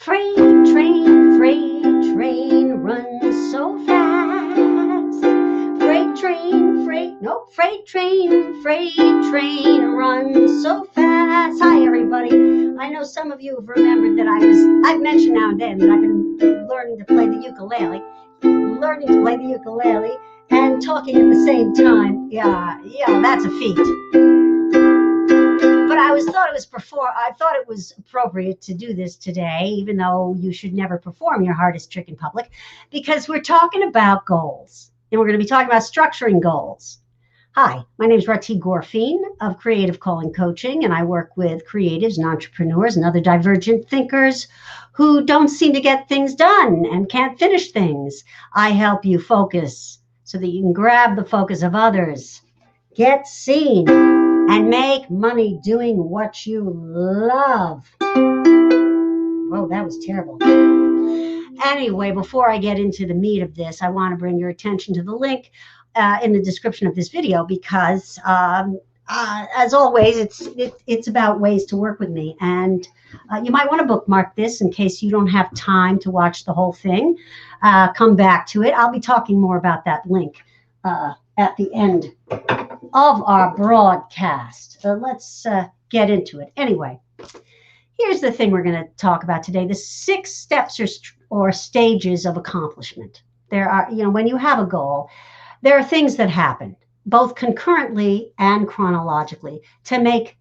Freight train runs so fast. Freight train runs so fast. Hi, everybody. I know some of you have remembered that I've mentioned now and then that I've been learning to play the ukulele, and talking at the same time. Yeah, that's a feat. But I thought it was appropriate to do this today, even though you should never perform your hardest trick in public, because we're talking about goals, and we're going to be talking about structuring goals. Hi, my name is Rati Gorfine of Creative Calling Coaching, and I work with creatives and entrepreneurs and other divergent thinkers who don't seem to get things done and can't finish things. I help you focus so that you can grab the focus of others, get seen, and make money doing what you love. Whoa, that was terrible. Anyway, before I get into the meat of this, I want to bring your attention to the link in the description of this video, because as always, it's about ways to work with me, and you might want to bookmark this in case you don't have time to watch the whole thing. Come back to it. I'll be talking more about that link at the end of our broadcast. So let's get into it. Anyway, here's the thing we're going to talk about today: the 6 steps or stages of accomplishment. There are, when you have a goal, there are things that happen both concurrently and chronologically to make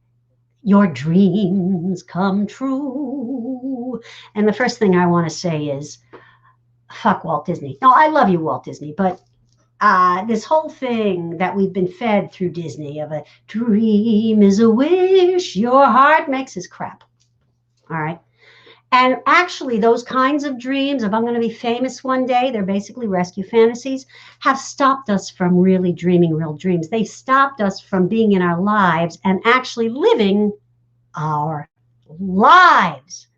your dreams come true. And the first thing I want to say is, fuck Walt Disney. No, I love you, Walt Disney, but this whole thing that we've been fed through Disney of a dream is a wish your heart makes is crap. All right. And actually, those kinds of dreams of I'm going to be famous one day, they're basically rescue fantasies, have stopped us from really dreaming real dreams. They stopped us from being in our lives and actually living our lives.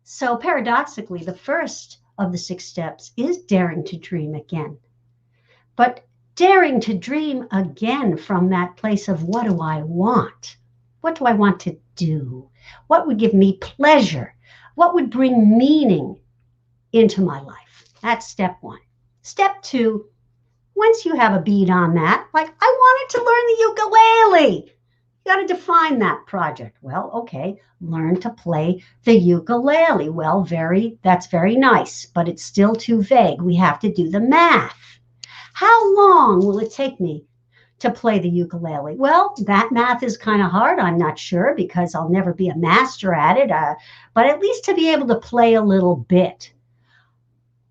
So paradoxically, the first of the 6 steps is daring to dream again. But daring to dream again from that place of, what do I want? What do I want to do? What would give me pleasure? What would bring meaning into my life? That's step 1. Step 2, once you have a bead on that, like, I wanted to learn the ukulele. You got to define that project. Well, okay, learn to play the ukulele. Well, that's very nice, but it's still too vague. We have to do the math. How long will it take me to play the ukulele? Well, that math is kind of hard. I'm not sure, because I'll never be a master at it, but at least to be able to play a little bit.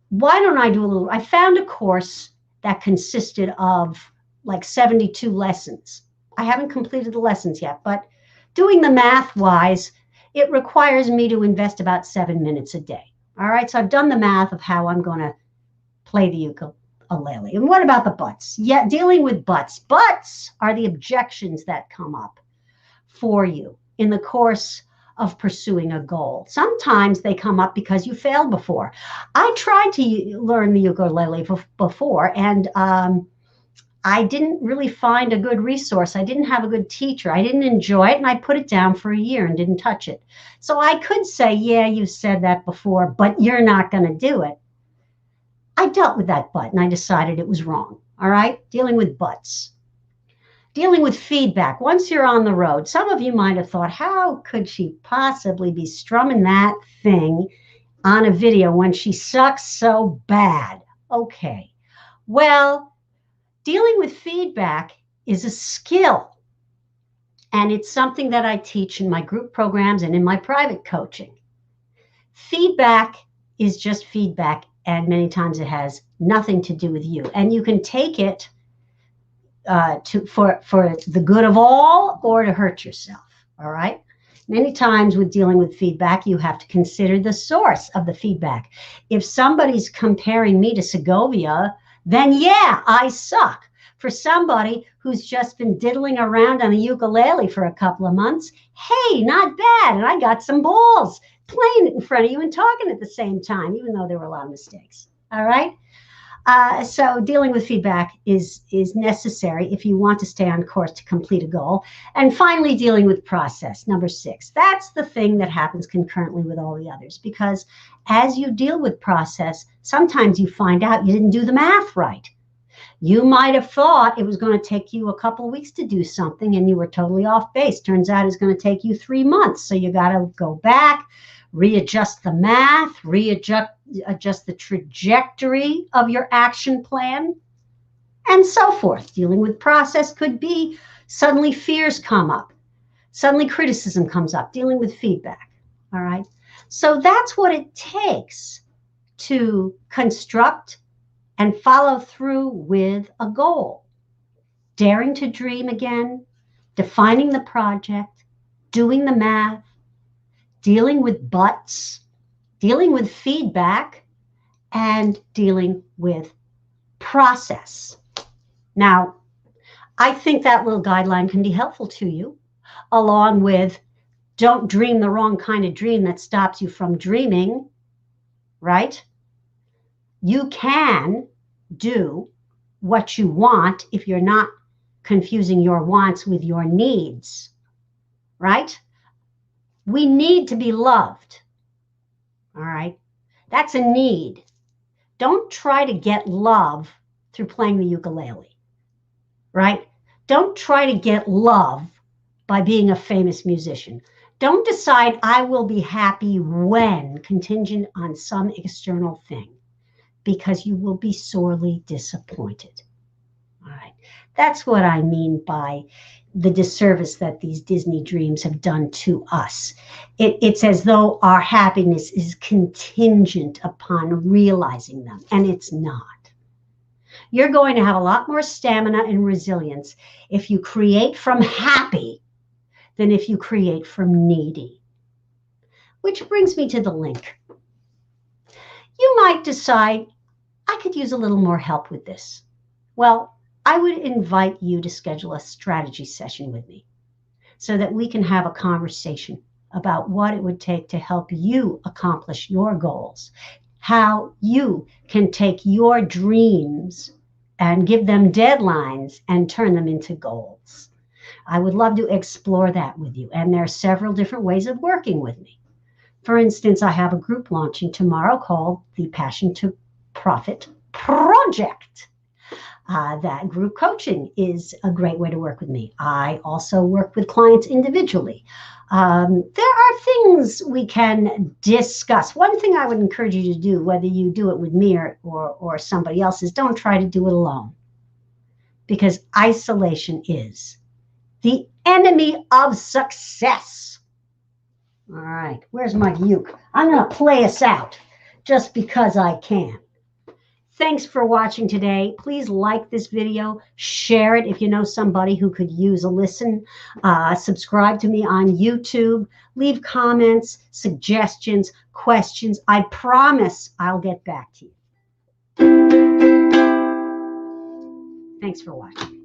Why don't I do a little? I found a course that consisted of like 72 lessons. I haven't completed the lessons yet, but doing the math wise, it requires me to invest about 7 minutes a day. All right, so I've done the math of how I'm going to play the ukulele. And what about the buts? Yeah, dealing with buts. Buts are the objections that come up for you in the course of pursuing a goal. Sometimes they come up because you failed before. I tried to learn the ukulele before, and I didn't really find a good resource. I didn't have a good teacher. I didn't enjoy it, and I put it down for a year and didn't touch it. So I could say, yeah, you said that before, but you're not going to do it. I dealt with that but, and I decided it was wrong. All right? Dealing with buts. Dealing with feedback. Once you're on the road, some of you might have thought, how could she possibly be strumming that thing on a video when she sucks so bad? Okay. Well, dealing with feedback is a skill. And it's something that I teach in my group programs and in my private coaching. Feedback is just feedback. And many times it has nothing to do with you. And you can take it for the good of all or to hurt yourself. All right. Many times with dealing with feedback, you have to consider the source of the feedback. If somebody's comparing me to Segovia, then yeah, I suck. For somebody who's just been diddling around on a ukulele for a couple of months, hey, not bad. And I got some balls playing it in front of you and talking at the same time, even though there were a lot of mistakes. All right. So dealing with feedback is necessary if you want to stay on course to complete a goal. And finally, dealing with process, number 6. That's the thing that happens concurrently with all the others, because as you deal with process, sometimes you find out you didn't do the math right. You might have thought it was going to take you a couple of weeks to do something, and you were totally off base. Turns out it's going to take you 3 months. So you got to go back, readjust the math, adjust the trajectory of your action plan, and so forth. Dealing with process could be suddenly fears come up, suddenly criticism comes up, dealing with feedback. All right. So that's what it takes to construct and follow through with a goal. Daring to dream again, defining the project, doing the math, dealing with buts, dealing with feedback, and dealing with process. Now, I think that little guideline can be helpful to you, along with don't dream the wrong kind of dream that stops you from dreaming, right? You can do what you want if you're not confusing your wants with your needs, right? We need to be loved, all right? That's a need. Don't try to get love through playing the ukulele, right? Don't try to get love by being a famous musician. Don't decide I will be happy when contingent on some external thing, because you will be sorely disappointed. All right. That's what I mean by the disservice that these Disney dreams have done to us. It's as though our happiness is contingent upon realizing them, and it's not. You're going to have a lot more stamina and resilience if you create from happy than if you create from needy. Which brings me to the link. You might decide, I could use a little more help with this. Well, I would invite you to schedule a strategy session with me so that we can have a conversation about what it would take to help you accomplish your goals, how you can take your dreams and give them deadlines and turn them into goals. I would love to explore that with you. And there are several different ways of working with me. For instance, I have a group launching tomorrow called the Passion to Profit Project. That group coaching is a great way to work with me. I also work with clients individually. There are things we can discuss. One thing I would encourage you to do, whether you do it with me or somebody else, is don't try to do it alone, because isolation is the enemy of success. All right, where's my uke? I'm going to play us out just because I can. Thanks for watching today. Please like this video, share it if you know somebody who could use a listen. Subscribe to me on YouTube. Leave comments, suggestions, questions. I promise I'll get back to you. Thanks for watching.